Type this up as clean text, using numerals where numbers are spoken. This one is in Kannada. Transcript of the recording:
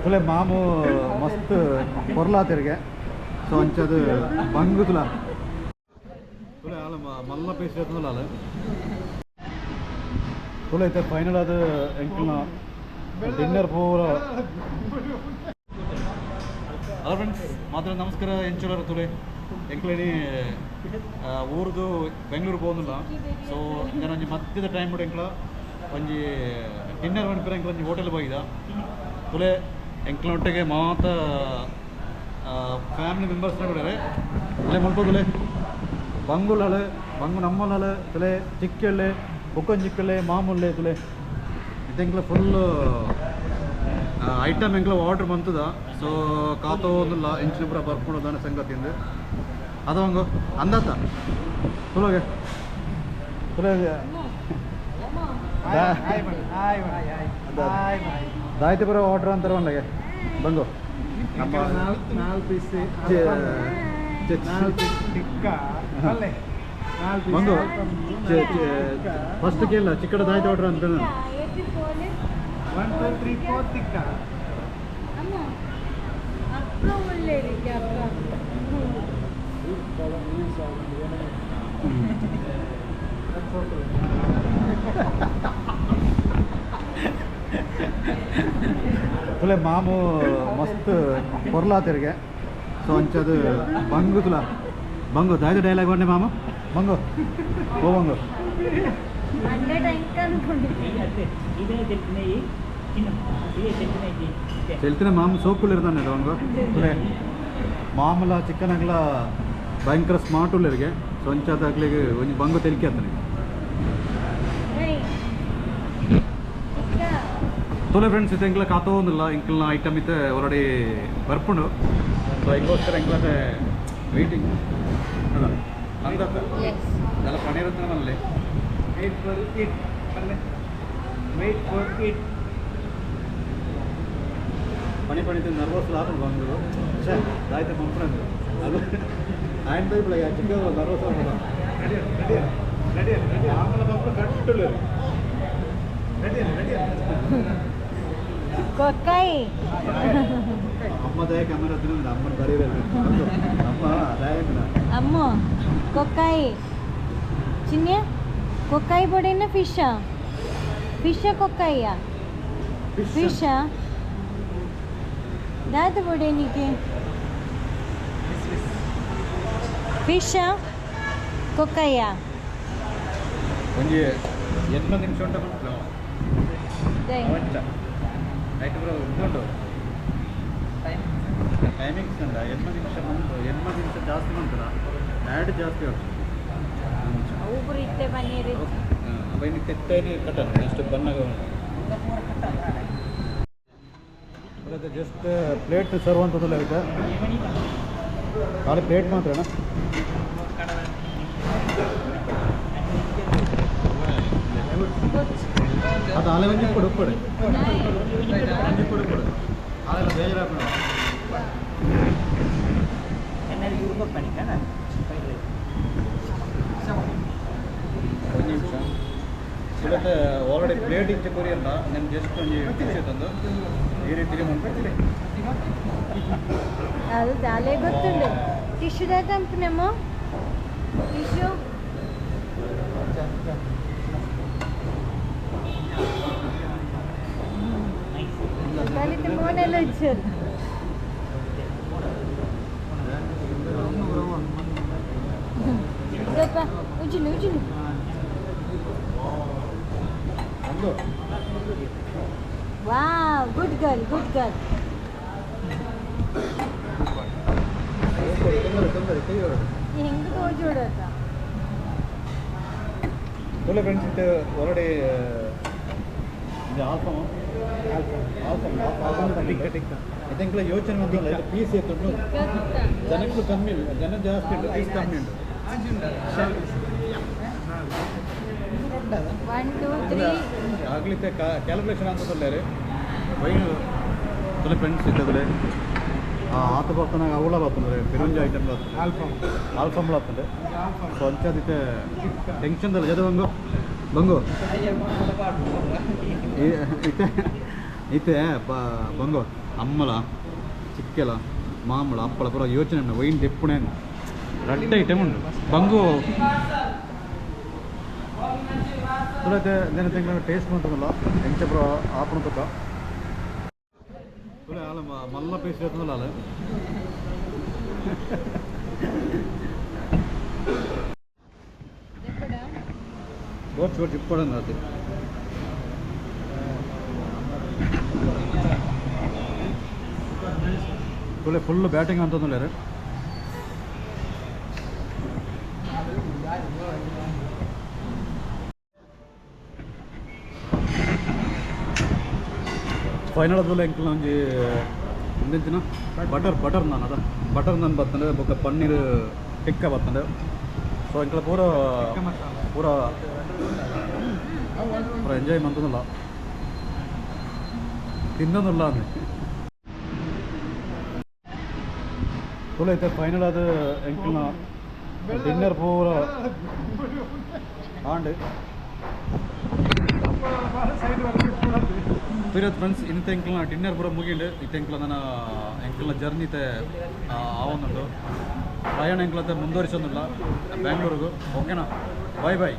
तुले मामू मस्त पोरला तिरगे सो अंचद बंगु तुला तुले आल मल्ल पीस आल तुले इतने फाइनल ಅದು ಎಂಕಲ್ನ ಡಿನ್ನರ್ ಪೂರ ಹಲೋ ಫ್ರೆಂಡ್ಸ್ ಮಾತ್ರ ನಮಸ್ಕಾರ ಎಂಚೂರ ತುಲೆ ಎಂಕ್ಲೇನಿ ಊರ್ದು ಬೆಂಗಳೂರು ಹೋಗೋದಿಲ್ಲ ಸೊ ನಾನು ಒಂಜಿ ಮಧ್ಯದ ಟೈಮ್ ಬಿಟ್ಟು ಎಂಕ್ಲ ಒಂಜಿ ಡಿನ್ನರ್ ಮನ್ಪರ ಎಂಕ್ಲ ಒಂಜಿ ಹೋಟೆಲ್ ಹೋಗಿದ ತುಲೆ ಎಂಕ್ಲೊಟ್ಟಿಗೆ ಮಾತ ಫ್ಯಾಮಿಲಿ ಮೆಂಬರ್ಸ್ನ ಬಿಡರೆ ತುಲೆ ಮಲ್ಪ ತುಲೆ ಬಂಗುಲಳು ಬಂಗು ನಮ್ಮಲಳು ತುಲೆ ಚಿಕ್ಕಳ್ಳೆ ಬುಕ್ಕನ್ ಚಿಕ್ಕಳ್ಳೆ ಮಾಮೂಲೆ ತುಲೆ ಇದೆಂಕ್ಲ ಫುಲ್ಲು ಐಟಮ್ ಎಂಕ್ಲ ಆರ್ಡ್ರ್ ಬಂತದ ಸೊ ಕಾತೋದಿಲ್ಲ ಇಂಚಿನ ಪೂರ ಬರ್ಕೊಡೋದಾನ ಸಂಗತಿಯಿಂದ ಅದು ಹಂಗು ಅಂದತ್ತ ತುಲಗೆ ತುಲಗೆ ದಾಯ್ತಿ ಬರೋ ಆರ್ಡ್ರ್ ಅಂತಾರೆ ಒಂದಾಗೆ ಬಂಗು ಬಂಗು ಫಸ್ಟ್ ಕೇಳ ಚಿಕ್ಕಡ ದಾಯ್ತಿ ಆರ್ಡ್ರ್ ಅಂತ 1 2 3 4 ತಿಕ್ಕ तुले मामू मस्त पोरला तिरगे सो अंचद बंगु तुला बंगु दायद डायलाग वाडने मामू बंगु ओ बंगु चलते मामू सोकुल बंगु तुले मामूला चिकन अगला भयंकर स्मार्ट उल्लರಿಗೆ सो अंचद अगलिगे ಒಂಜಿ बंगु तेलिके आतने तुले फ्रेंड्स इतना इंकल कातोदिल्ल इंकल ऐटम इतने ऑलरेडी बर्पुंडु सो इंकोस्कर इंकल वेटिंग अಲ್ಲ अंदत ಎಲ್ಲ ಪಣಿ ಇರುತ್ತೆ ನಮ್ಮಲ್ಲಿ wait for it wait for it ಪಣಿ ನರ್ವಸ್ ಲಾಭ ಬಂದರು ಛೇ ದಾಯ್ತ ಮಂಪ್ರಂದು ಅದು ఆయన వైపు చిಕ್ಕ నర్వస్ అవ్వడం రెడీ ఆమెల పంపు కట్టులు రెడీ కొక్కాయి అమ్మ దయ కెమెరా తినండి అమ్మని బరీరేది అమ్మ దయన అమ్మ కొక్కాయి చిన్న కొక్కాయి పొడిన ఫిష్ కొక్కాయియా ఫిష్ దాత పొడి నీకే ಫಿಶ್ ಕೊಕ್ಕಯ್ಯ ಒಂದು 8 ನಿಮಿಷ ಉಂಟು ನೈಟ್ ಬ್ರೋ ಉಂಟು ಟೈಮಿಂಗ್ಸ್ ಅಂದ 8 ನಿಮಿಷ ಜಾಸ್ತಿ ಮಾಡ್ತಾರ ಆ್ಯಡ್ ಜಾಸ್ತಿ ಊಬರು ಇತ್ತೆ ಬನ್ನಿರಿ ಬನ್ನಿ ತೆತ್ತೇನೆ ಕಟ್ಟಣ ನೆಕ್ಸ್ಟ್ ಬನ್ನಾಗ ಜಸ್ಟ್ ಪ್ಲೇಟ್ ಸರ್ವ್ ಅಂತದಲ್ಲ ಇದೆ ಖಾಲಿ ಪ್ಲೇಟ್ ಮಾತ್ರನಾ ಅದು ಆಲೆ ಒಂಜಿ ಕೊಡು ಕೊಡು ಒಂಜಿ ಕೊಡು ಕೊಡು ಆಲೆಲ್ಲ ಬೇಜಾರಾಗ್ಬೇಡ ಒಂದು ನಿಮಿಷ ಇವತ್ತು ಆಲ್ರೆಡಿ ಪ್ಲೇಟ್ ಇಚ್ಚೆ ಕೊರಿ ಅಲ್ಲ ನಾನು ಜಸ್ಟ್ ಒಂದು ಟಿಶ್ಯೂ ತಂದು ಈ ರೀತಿ ಮಾಡ್ಕೊಳ್ತೀನಿ ಅದು ದಾಲೆ ಗೊತ್ತುಂಡು ಟಿಶ್ಯೂ ದಾತಂಪನಮ್ಮ ಟಿಶ್ಯೂ కలితే మోనెల వచ్చారు గప్ప ఉజ్జులు వావ్ గుడ్ గర్ల్ ಹೆಂಗೆ ತೋಜೋಡತ್ತ बोले फ्रेंड्स इट ऑलरेडी आल्फम ಇದೆಂಕಲ ಯೋಚನೆ ಮಾಡಿಲ್ಲ ಇದು ಪೀಸ್ ಎತ್ತುಂಟು ಜನಕ್ಕೂ ಕಮ್ಮಿ ಜನ ಜಾಸ್ತಿ ಉಂಟು ಪೀಸ್ ಕಮ್ಮಿ ಉಂಟು 1 2 3 ಆಗ್ಲಿಕ್ಕೆ ಕ್ಯಾಲ್ಕುಲೇಷನ್ ಅಂತದಲ್ಲೇ ವೈನು ತುಲೆ ಫ್ರೆಂಡ್ಸ್ ಇದ್ದದಲೆ ಆತ ಬರ್ತಾನಾಗ ಅವಳ ಬರ್ತಂದ್ರೆ ಬಿರುಂಜಿ ಐಟಮ್ ಬರ್ತದೆ ಆಲ್ಫಮ್ ಬರ್ತದೆ ಸೊ ಅಂಚದಿತ್ತೆ ಟೆನ್ಷನ್ದಲ್ಲ ಜದ ಬಂಗು ಇತ್ತೆ ಇತ್ತೆ ಬಂಗು ಅಮ್ಮಲ ಚಿಕ್ಕೆಲ ಮಾಮೂಲ ಹಪ್ಪಳ ಪೂರ ಯೋಚನೆ ಉಂಟು ವೈನ್ ತೆಪ್ಪುಣೆ ರಡ್ಡ ಐಟಮ್ ಉಂಟು ಬಂಗು ತುಳತೆ ದಿನ ತಿಂಗಳ ಟೇಸ್ಟ್ ಮಾಡ್ತದಲ್ಲ ಎಂಚ ಪೂರ ಆಪಣ ತಕ್ಕ ತುಳ ಆಲ ಮಲ್ಲ ಪೀಸ್ ಇರ್ತದಲ್ಲ ಅಲ್ಲ बहुत छोट चिप्पड़ आते थोड़े फुल बैटिंग अंत फाइनल इंकल बटर बटर नान अदा बटर नान बर्तने पनीर टिक्का बर्तने सो इंकल पूरा पूरा पूरा एंजॉय मंतुनल्ल तिन्नोन्नुल्ल तुला इत्ते फाइनल ಅದು ಎಂಕಲ್ನ ಡಿನ್ನರ್ ಪೂರ ಆಂಡ್ फिर फ्रेंड्स इन ಎಂಕಲ್ನ ಡಿನ್ನರ್ ಪೂರ ಮುಗಿಂಡು ಇತ್ತೆ ಎಂಕಲ್ನ ಎಂಕಲ್ನ ಜರ್ನಿ ತೆ ಆವೊಂದುಂಡು ಪ್ರಯಾಣ ಎಂಕಲತೆ ಮುಂದುವರಿಸೋದಿಲ್ಲ ಬ್ಯಾಂಗ್ಳೂರಿಗೂ ಓಕೆನಾ ಬಾಯ್ ಬಾಯ್